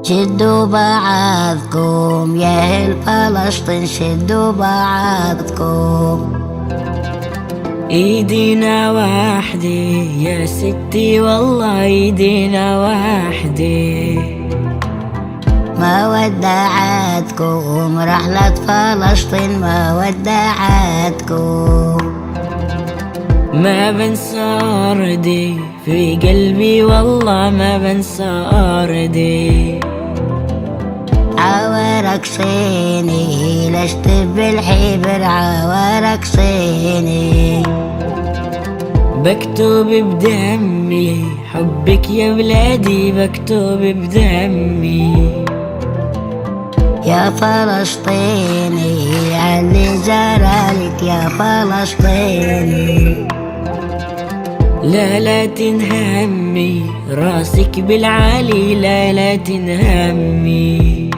شدوا بعضكم يا أهل فلسطين، شدوا بعضكم. ايدينا واحدة يا ستي والله ايدينا واحدة. ما ودعتكم رحلة فلسطين، ما ودعتكم. ما بنسى أرضي في قلبي والله ما بنسى أرضي. عوارك صيني لشت بالحبر، عوارك صيني. بكتب بدمي حبك يا بلادي، بكتب بدمي. يا فلسطيني علي جرالك يا فلسطيني. لا تنهمي راسك بالعالي، لا تنهمي.